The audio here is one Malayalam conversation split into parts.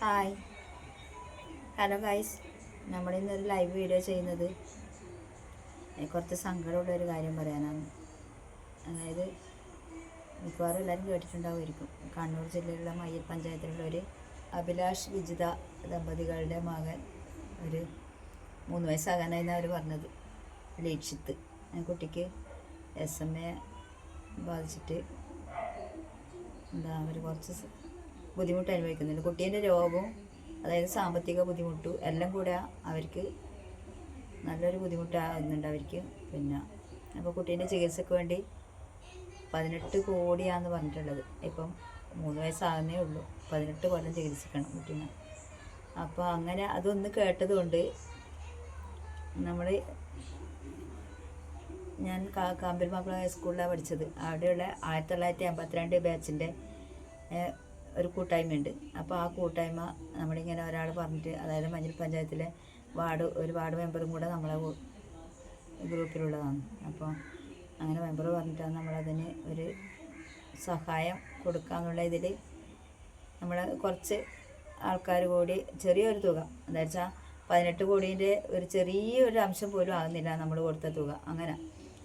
ഹായ് ഹലോ ഗൈസ്, നമ്മളിന്നൊരു ലൈവ് വീഡിയോ ചെയ്യുന്നത് കുറച്ച് സങ്കടമുള്ളൊരു കാര്യം പറയാനാണ്. അതായത് മിക്കവാറും എല്ലാവരും കേട്ടിട്ടുണ്ടാവുമായിരിക്കും. കണ്ണൂർ ജില്ലയിലുള്ള മയ്യിൽ പഞ്ചായത്തിലുള്ള ഒരു അഭിലാഷ് വിജിത ദമ്പതികളുടെ മകൻ ഒരു 3 വയസ്സാകാനായിരുന്നു അവർ പറഞ്ഞത്. ലീക്ഷിത്ത് കുട്ടിക്ക് SMA ബാധിച്ചിട്ട് അവർ കുറച്ച് ബുദ്ധിമുട്ട് അനുഭവിക്കുന്നുണ്ട്. കുട്ടീൻ്റെ രോഗവും അതായത് സാമ്പത്തിക ബുദ്ധിമുട്ടും എല്ലാം കൂടെ അവർക്ക് നല്ലൊരു ബുദ്ധിമുട്ടാകുന്നുണ്ട് അവർക്ക്. അപ്പോൾ കുട്ടീൻ്റെ ചികിത്സയ്ക്ക് വേണ്ടി 18 കോടിയാണെന്ന് പറഞ്ഞിട്ടുള്ളത്. ഇപ്പം 3 വയസ്സാകുന്നേ ഉള്ളൂ, 18 കൊല്ലം ചികിത്സിക്കണം കുട്ടീനെ. അപ്പോൾ അങ്ങനെ അതൊന്ന് കേട്ടതുകൊണ്ട് ഞാൻ കാമ്പിൽ മാപ്പിള ഹൈസ്കൂളിലാണ് പഠിച്ചത്. അവിടെയുള്ള 1952 ബാച്ചിൻ്റെ ഒരു കൂട്ടായ്മയുണ്ട്. അപ്പോൾ ആ കൂട്ടായ്മ നമ്മളിങ്ങനെ ഒരാൾ പറഞ്ഞിട്ട്, അതായത് മഞ്ഞൾ പഞ്ചായത്തിലെ ഒരു വാർഡ് മെമ്പറും കൂടെ നമ്മളെ ഗ്രൂപ്പിലുള്ളതാണ്. അപ്പോൾ അങ്ങനെ മെമ്പർ പറഞ്ഞിട്ടാണ് നമ്മളതിന് ഒരു സഹായം കൊടുക്കാന്നുള്ള ഇതിൽ നമ്മൾ കുറച്ച് ആൾക്കാർ കൂടി ചെറിയൊരു തുക, എന്താ വെച്ചാൽ 18 കോടീൻ്റെ ഒരു ചെറിയൊരു അംശം പോലും ആകുന്നില്ല നമ്മൾ കൊടുത്ത തുക. അങ്ങനെ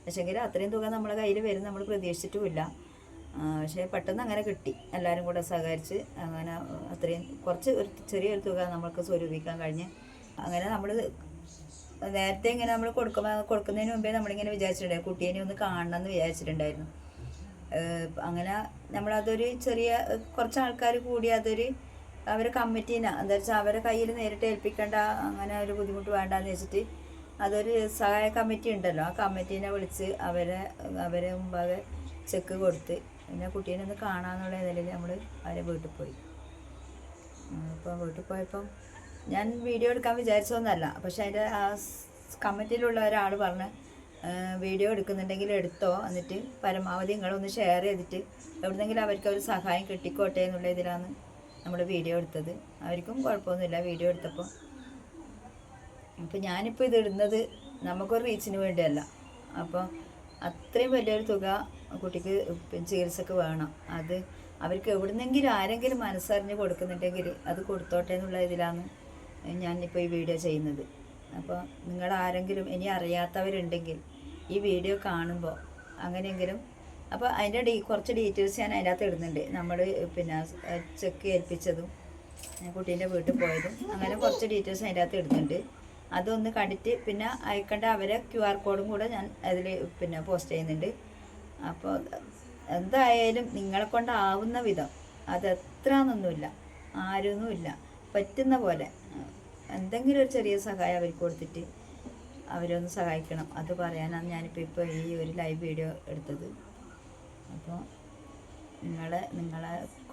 പക്ഷേങ്കിൽ അത്രയും തുക നമ്മളെ കയ്യിൽ വരും നമ്മൾ പ്രതീക്ഷിച്ചിട്ടുമില്ല. പക്ഷേ പെട്ടെന്ന് അങ്ങനെ കിട്ടി, എല്ലാവരും കൂടെ സഹകരിച്ച് അങ്ങനെ അത്രയും ഒരു ചെറിയൊരു തുക നമ്മൾക്ക് സ്വരൂപിക്കാൻ കഴിഞ്ഞ്. അങ്ങനെ നമ്മൾ നേരത്തെ ഇങ്ങനെ നമ്മൾ കൊടുക്കുന്നതിന് മുമ്പേ നമ്മളിങ്ങനെ വിചാരിച്ചിട്ടുണ്ടായിരുന്നു കുട്ടീനെ ഒന്ന് കാണണമെന്ന് വിചാരിച്ചിട്ടുണ്ടായിരുന്നു. അങ്ങനെ നമ്മളതൊരു കുറച്ച് ആൾക്കാർ കൂടി അവരെ കമ്മിറ്റീനെ എന്താ വെച്ചാൽ അവരെ കയ്യിൽ നേരിട്ട് ഏൽപ്പിക്കേണ്ട, അങ്ങനെ ഒരു ബുദ്ധിമുട്ട് വേണ്ടാന്ന് വെച്ചിട്ട് അതൊരു സഹായ കമ്മിറ്റി ഉണ്ടല്ലോ, ആ കമ്മിറ്റീനെ വിളിച്ച് അവരെ മുമ്പാകെ ചെക്ക് കൊടുത്ത് പിന്നെ കുട്ടീനെ ഒന്ന് കാണാമെന്നുള്ള നിലയിൽ നമ്മൾ അവരെ വീട്ടിൽ പോയി. അപ്പോൾ വീട്ടിൽ പോയപ്പം ഞാൻ വീഡിയോ എടുക്കാൻ വിചാരിച്ചതൊന്നുമല്ല. പക്ഷേ അതിൻ്റെ ആ കമ്മിറ്റിയിലുള്ള ഒരാൾ പറഞ്ഞ് വീഡിയോ എടുക്കുന്നുണ്ടെങ്കിൽ എടുത്തോ, എന്നിട്ട് പരമാവധി നിങ്ങളൊന്ന് ഷെയർ ചെയ്തിട്ട് എവിടെന്നെങ്കിലും അവർക്ക് ഒരു സഹായം കിട്ടിക്കോട്ടെ എന്നുള്ള ഇതിലാണ് നമ്മൾ വീഡിയോ എടുത്തത്. അവർക്കും കുഴപ്പമൊന്നുമില്ല വീഡിയോ എടുത്തപ്പോൾ. അപ്പോൾ ഞാനിപ്പോൾ ഇത് ഇടുന്നത് നമുക്കൊരു റീച്ചിന് വേണ്ടിയല്ല. അപ്പോൾ അത്രയും വലിയൊരു തുക കുട്ടിക്ക് ചികിത്സക്ക് വേണം. അത് അവർക്ക് എവിടുന്നെങ്കിലും ആരെങ്കിലും മനസ്സറിഞ്ഞ് കൊടുക്കുന്നുണ്ടെങ്കിൽ അത് കൊടുത്തോട്ടെ എന്നുള്ള ഇതിലാണ് ഞാനിപ്പോൾ ഈ വീഡിയോ ചെയ്യുന്നത്. അപ്പോൾ നിങ്ങളാരെങ്കിലും ഇനി അറിയാത്തവരുണ്ടെങ്കിൽ ഈ വീഡിയോ കാണുമ്പോൾ അങ്ങനെയെങ്കിലും, അപ്പോൾ അതിൻ്റെ കുറച്ച് ഡീറ്റെയിൽസ് ഞാൻ അതിൻ്റെ അകത്ത് ഇടുന്നുണ്ട്. നമ്മൾ ചെക്ക് ഏൽപ്പിച്ചതും കുട്ടീൻ്റെ വീട്ടിൽ പോയതും അങ്ങനെ കുറച്ച് ഡീറ്റെയിൽസ് അതിൻ്റെ അകത്ത് ഇടുന്നുണ്ട്. അതൊന്ന് കണ്ടിട്ട് പിന്നെ അയക്കേണ്ട അവരെ QR കോഡും കൂടെ ഞാൻ അതിൽ പോസ്റ്റ് ചെയ്യുന്നുണ്ട്. അപ്പോൾ എന്തായാലും നിങ്ങളെ കൊണ്ടാവുന്ന വിധം, അതെത്രന്നൊന്നുമില്ല, ആരൊന്നുമില്ല, പറ്റുന്ന പോലെ എന്തെങ്കിലും ഒരു ചെറിയ സഹായം അവർക്ക് കൊടുത്തിട്ട് അവരൊന്ന് സഹായിക്കണം. അത് പറയാനാണ് ഞാനിപ്പോൾ ഈ ഒരു ലൈവ് വീഡിയോ എടുത്തത്. അപ്പോൾ നിങ്ങളെ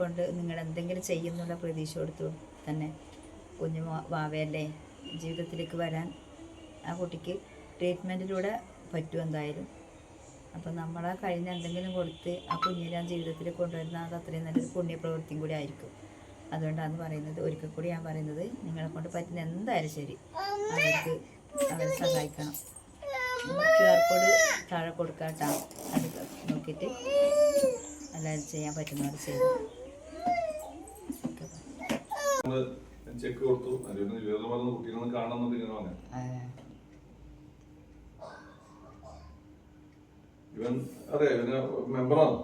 കൊണ്ട് നിങ്ങളെന്തെങ്കിലും ചെയ്യുന്നുള്ള പ്രതീക്ഷ കൊടുത്തു തന്നെ കുഞ്ഞു വാവയല്ലേ ജീവിതത്തിലേക്ക് വരാൻ ആ കുട്ടിക്ക് ട്രീറ്റ്മെൻറ്റിലൂടെ പറ്റും എന്തായാലും. അപ്പോൾ നമ്മളെ കഴിഞ്ഞ എന്തെങ്കിലും കൊടുത്ത് ആ കുഞ്ഞിനെ ജീവിതത്തിൽ കൊണ്ടുവരുന്ന അത് അത്രയും നല്ലൊരു പുണ്യപ്രവൃത്തിയും കൂടി ആയിരിക്കും. അതുകൊണ്ടാണ് പറയുന്നത്, ഒരിക്കൽ കൂടി ഞാൻ പറയുന്നത്, നിങ്ങളെ കൊണ്ട് പറ്റുന്ന എന്തായാലും ശരി അവരെ സഹായിക്കണം. QR കോഡ് താഴെ കൊടുക്കാട്ടോ, അത് നോക്കിയിട്ട് എല്ലാവരും ചെയ്യാൻ പറ്റുന്നവർ ചെയ്തു. ചെക്ക് കൊടുത്തു. കുട്ടീനെ കാണണം. ഇവൻ അറിയാം, ഇവന് മെമ്പറാണ്.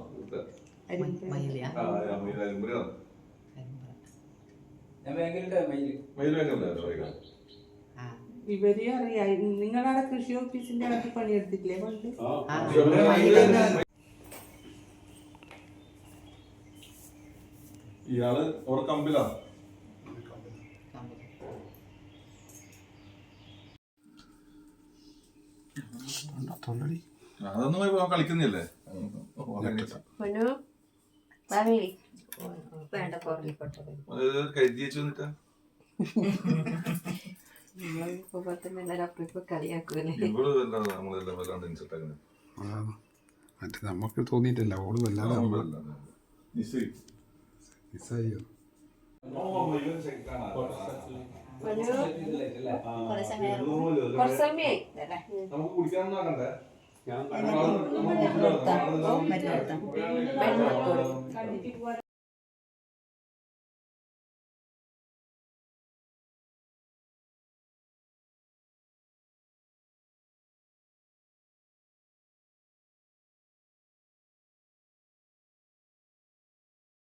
ഇവര് അറിയാം. നിങ്ങളവിടെ കൃഷി ഓഫീസിന്റെ അകത്ത് പണിയെടുത്തിട്ടില്ലേ പണ്ട്? ഇയാള് അവിടെ കമ്പിലാണ്. അതൊന്നും കളിക്കുന്നില്ലേ? കരുതി വെച്ച് വന്നിട്ടാ നമുക്ക് തോന്നിയിട്ടില്ല. ഓള് വല്ലാതെ നമുക്ക് കുടിക്കാൻ നോക്കണ്ടേ? മരുന്നെടുത്താ